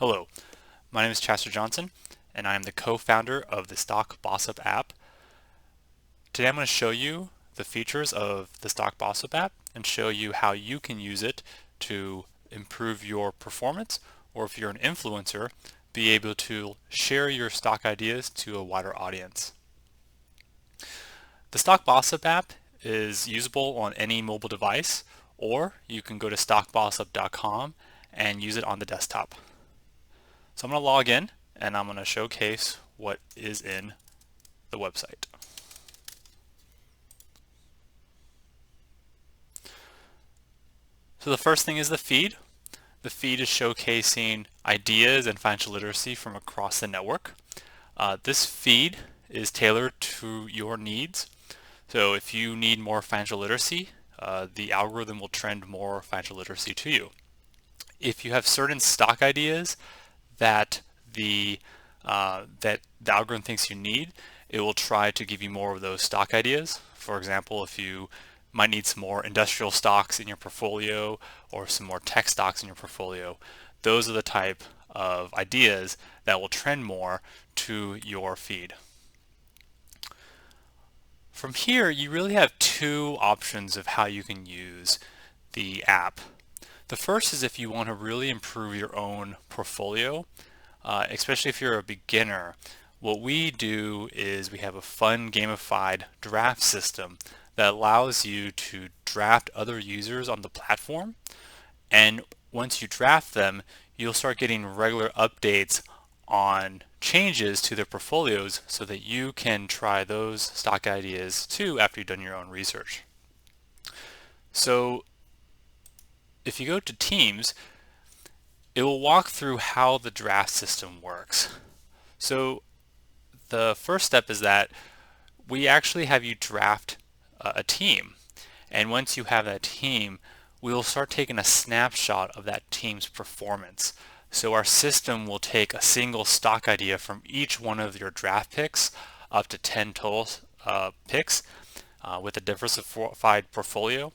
Hello, my name is Chester Johnson, and I am the co-founder of the StockBossUp app. Today I'm going to show you the features of the StockBossUp app and show you how you can use it to improve your performance, or if you're an influencer, be able to share your stock ideas to a wider audience. The StockBossUp app is usable on any mobile device, or you can go to stockbossup.com and use it on the desktop. So I'm going to log in and I'm going to showcase what is in the website. So the first thing is the feed. The feed is showcasing ideas and financial literacy from across the network. This feed is tailored to your needs. So if you need more financial literacy, the algorithm will trend more financial literacy to you. If you have certain stock ideas that the algorithm thinks you need, it will try to give you more of those stock ideas. For example, if you might need some more industrial stocks in your portfolio or some more tech stocks in your portfolio, those are the type of ideas that will trend more to your feed. From here, you really have two options of how you can use the app. The first is if you want to really improve your own portfolio, especially if you're a beginner. What we do is we have a fun gamified draft system that allows you to draft other users on the platform, and once you draft them, you'll start getting regular updates on changes to their portfolios so that you can try those stock ideas too after you've done your own research. So if you go to Teams, it will walk through how the draft system works. So the first step is that we actually have you draft a team, and once you have that team, we will start taking a snapshot of that team's performance. So our system will take a single stock idea from each one of your draft picks, up to 10 total picks with a diversified portfolio,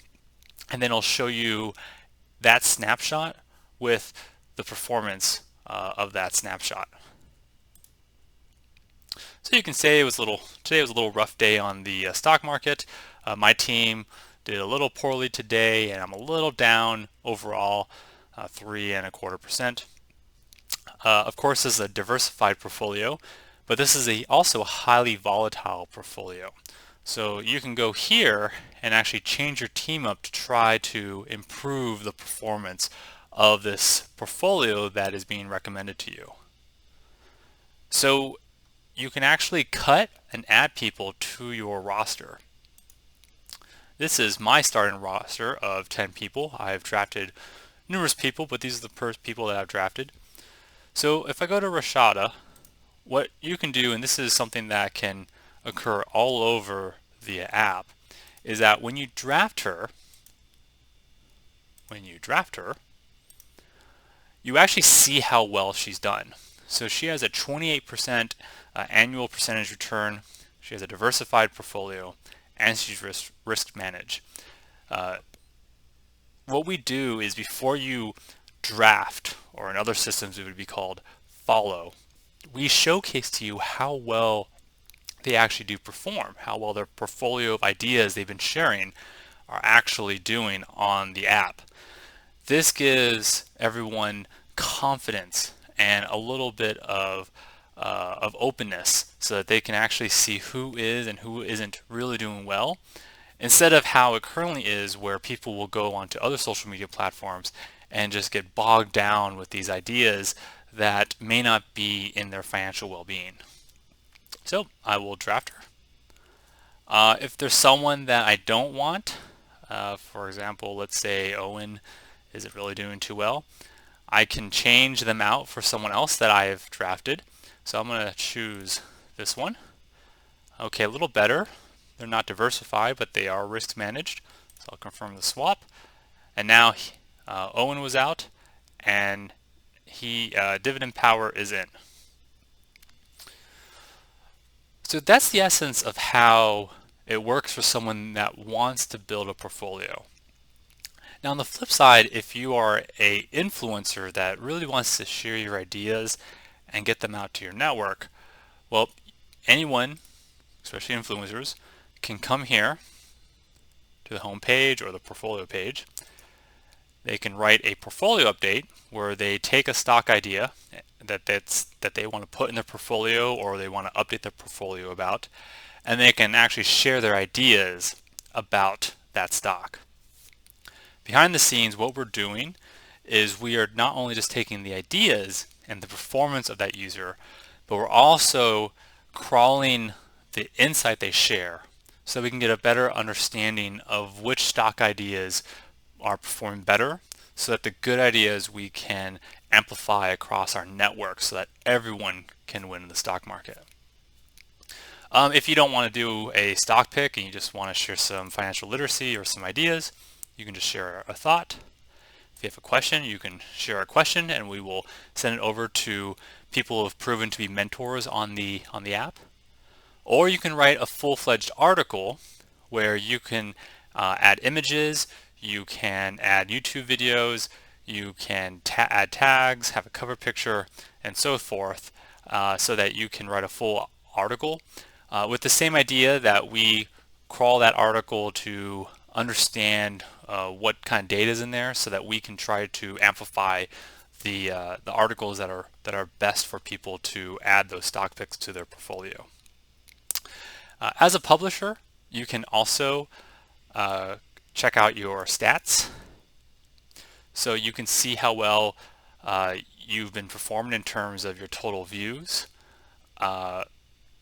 and then it'll show you that snapshot with the performance of that snapshot. So you can say today was a little rough day on the stock market. My team did a little poorly today, and I'm a little down overall, 3.25%. Of course, this is a diversified portfolio, but this is also a highly volatile portfolio. So you can go here and actually change your team up to try to improve the performance of this portfolio that is being recommended to you. So you can actually cut and add people to your roster. This is my starting roster of 10 people. I've drafted numerous people, but these are the people that I've drafted. So if I go to Rashada, what you can do, and this is something that can occur all over the app, is that when you draft her, you actually see how well she's done. So she has a 28% annual percentage return, she has a diversified portfolio, and she's risk managed. What we do is before you draft, or in other systems it would be called follow, we showcase to you how well they actually do perform, how well their portfolio of ideas they've been sharing are actually doing on the app. This gives everyone confidence and a little bit of openness so that they can actually see who is and who isn't really doing well, instead of how it currently is where people will go onto other social media platforms and just get bogged down with these ideas that may not be in their financial well-being. So I will draft her. If there's someone that I don't want, for example, let's say Owen isn't really doing too well, I can change them out for someone else that I have drafted. So I'm going to choose this one. Okay, a little better. They're not diversified, but they are risk managed. So I'll confirm the swap. And now Owen was out, and dividend power is in. So that's the essence of how it works for someone that wants to build a portfolio. Now on the flip side, if you are a influencer that really wants to share your ideas and get them out to your network, well, anyone, especially influencers, can come here to the home page or the portfolio page. They can write a portfolio update where they take a stock idea that they want to put in their portfolio or they want to update their portfolio about, and they can actually share their ideas about that stock. Behind the scenes, what we're doing is we are not only just taking the ideas and the performance of that user, but we're also crawling the insight they share so we can get a better understanding of which stock ideas are performing better, so that the good ideas we can amplify across our network so that everyone can win in the stock market. If you don't want to do a stock pick and you just want to share some financial literacy or some ideas, you can just share a thought. If you have a question, you can share a question and we will send it over to people who have proven to be mentors on the app. Or you can write a full-fledged article where you can add images, you can add YouTube videos, you can add tags, have a cover picture, and so forth, so that you can write a full article with the same idea that we crawl that article to understand what kind of data is in there, so that we can try to amplify the articles that are best for people to add those stock picks to their portfolio. As a publisher, you can also check out your stats, so you can see how well you've been performing in terms of your total views.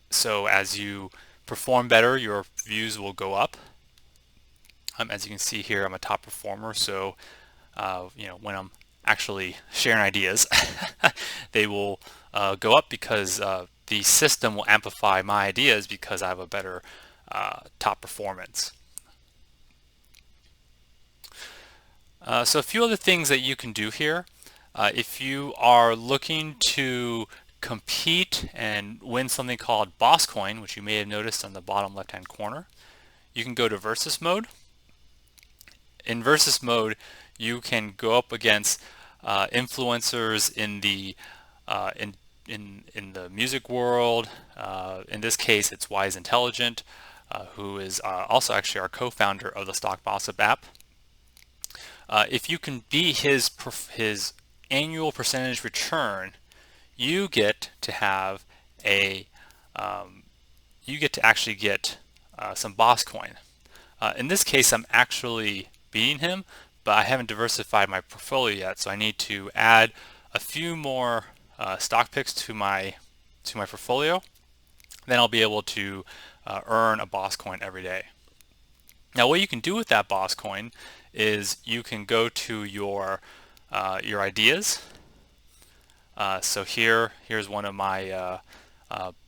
So as you perform better, your views will go up. As you can see here, I'm a top performer, so when I'm actually sharing ideas, they will go up because the system will amplify my ideas because I have a better top performance. So a few other things that you can do here. If you are looking to compete and win something called Boss Coin, which you may have noticed on the bottom left-hand corner, you can go to versus mode. In versus mode, you can go up against influencers in the in the music world. In this case, it's Wise Intelligent, who is also actually our co-founder of the StockBossUp app. If you can beat his annual percentage return, you get to have a you get to actually get some Boss Coin. In this case, I'm actually beating him, but I haven't diversified my portfolio yet, so I need to add a few more stock picks to my portfolio. Then I'll be able to earn a Boss Coin every day. Now, what you can do with that Boss Coin is you can go to your ideas. So here's one of my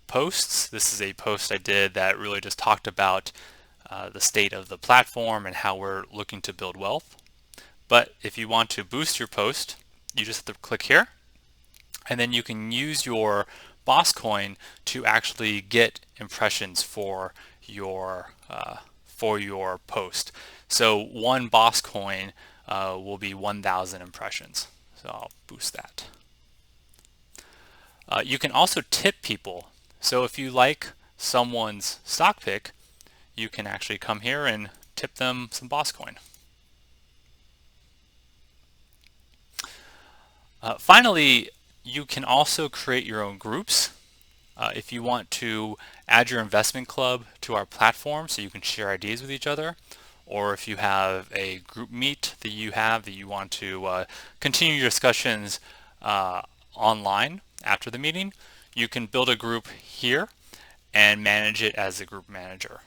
posts. This is a post I did that really just talked about the state of the platform and how we're looking to build wealth. But if you want to boost your post, you just have to click here, and then you can use your Boss Coin to actually get impressions for your post. So one Boss Coin will be 1,000 impressions. So I'll boost that. You can also tip people. So if you like someone's stock pick, you can actually come here and tip them some Boss Coin. Finally, you can also create your own groups. If you want to add your investment club to our platform so you can share ideas with each other, or if you have a group meet that you want to continue your discussions online after the meeting, you can build a group here and manage it as a group manager.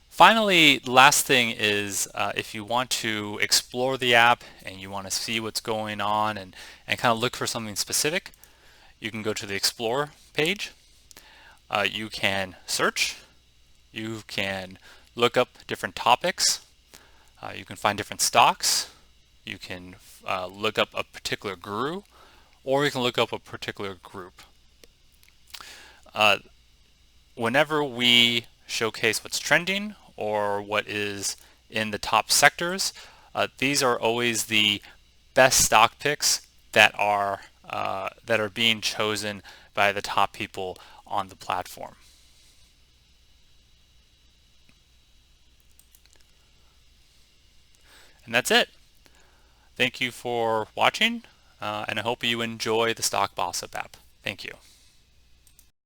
Finally, the last thing is if you want to explore the app and you want to see what's going on and kind of look for something specific, you can go to the Explore page. You can search, you can look up different topics, you can find different stocks, you can look up a particular guru, or you can look up a particular group. Whenever we showcase what's trending or what is in the top sectors. These are always the best stock picks that are being chosen by the top people on the platform. And that's it. Thank you for watching, and I hope you enjoy the StockBossUp app. Thank you.